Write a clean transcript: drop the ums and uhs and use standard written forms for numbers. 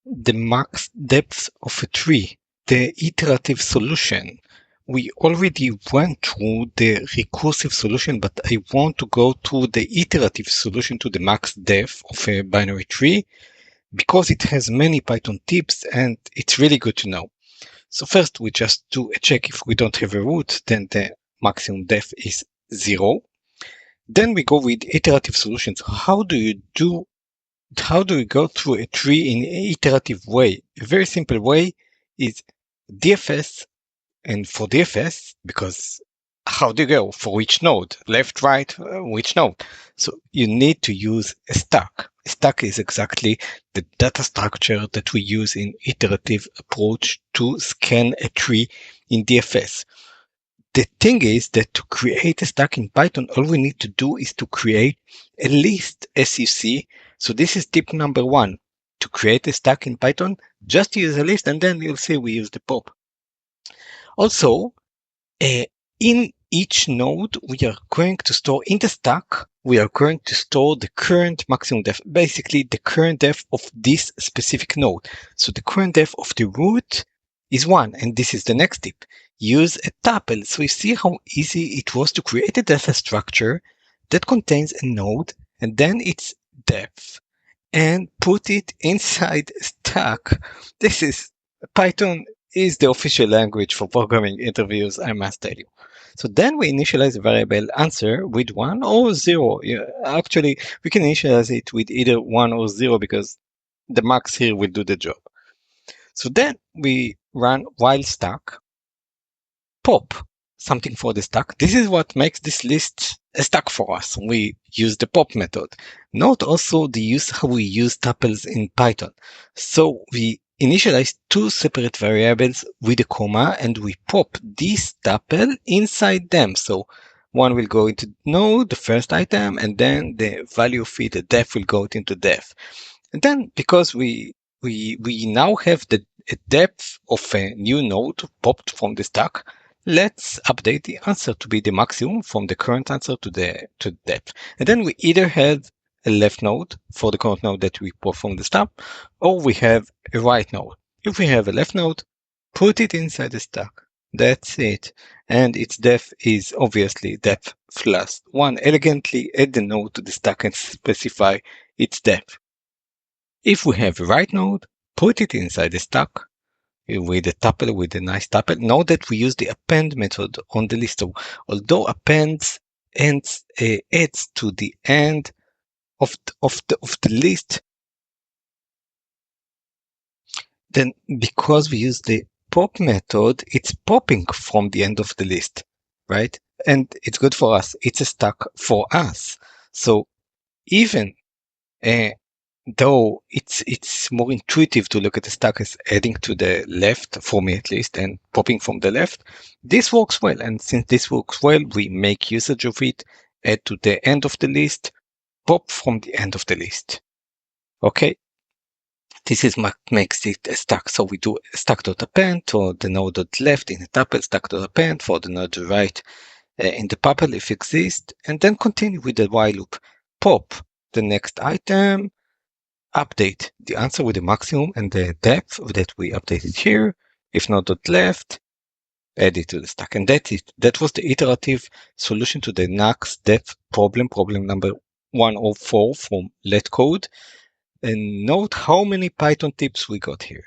the max depth of a tree, the iterative solution. We already went through the recursive solution, but I want to go to the iterative solution to the max depth of a binary tree because it has many Python tips and it's really good to know. So first we just do a check. If we don't have a root, then the maximum depth is 0. Then we go with iterative solutions. How do we go through a tree in an iterative way? A very simple way is DFS, and for DFS, because how do you go? For which node? Left, right, which node? So you need to use a stack. A stack is exactly the data structure that we use in iterative approach to scan a tree in DFS. The thing is that to create a stack in Python, all we need to do is to create a list, as you see. So this is tip number 1. To create a stack in Python, just use a list, and then you'll see we use the pop. Also, in each node, we are going to store in the stack, we are going to store the current maximum depth, basically the current depth of this specific node. So the current depth of the root is 1, and this is the next tip. Use a tuple. So you see how easy it was to create a data structure that contains a node and then its depth and put it inside a stack. This is Python is the official language for programming interviews, I must tell you. So then we initialize the variable answer with 1 or 0. Actually, we can initialize it with either 1 or 0 because the max here will do the job. So then we run while stack pop something for the stack. This is what makes this list a stack for us. We use the pop method. Note also how we use tuples in Python. So we initialize 2 separate variables with a comma, and we pop this tuple inside them. So one will go into node, the first item, and then the value of it, the depth, will go into depth. And then because we now have the depth of a new node popped from the stack, let's update the answer to be the maximum from the current answer to the depth. And then we either have a left node for the current node that we pop from the stack, or we have a right node. If we have a left node, put it inside the stack. That's it. And its depth is obviously depth plus 1. Elegantly add the node to the stack and specify its depth. If we have a right node, put it inside the stack with a tuple, with a nice tuple. Note that we use the append method on the list. So although appends adds to the end of the list, then because we use the pop method, it's popping from the end of the list, right? And it's good for us. It's a stack for us. So even though it's more intuitive to look at the stack as adding to the left, for me at least, and popping from the left, this works well. And since this works well, we make usage of it, add to the end of the list, pop from the end of the list. Okay, this is what makes it a stack. So we do stack.append for the node left in the tuple, stack.append for the node right in the tuple if exists, and then continue with the while loop. Pop the next item, update the answer with the maximum and the depth that we updated here. If not left, add it to the stack. And that's it. That was the iterative solution to the max depth problem number 104 from LeetCode. And note how many Python tips we got here.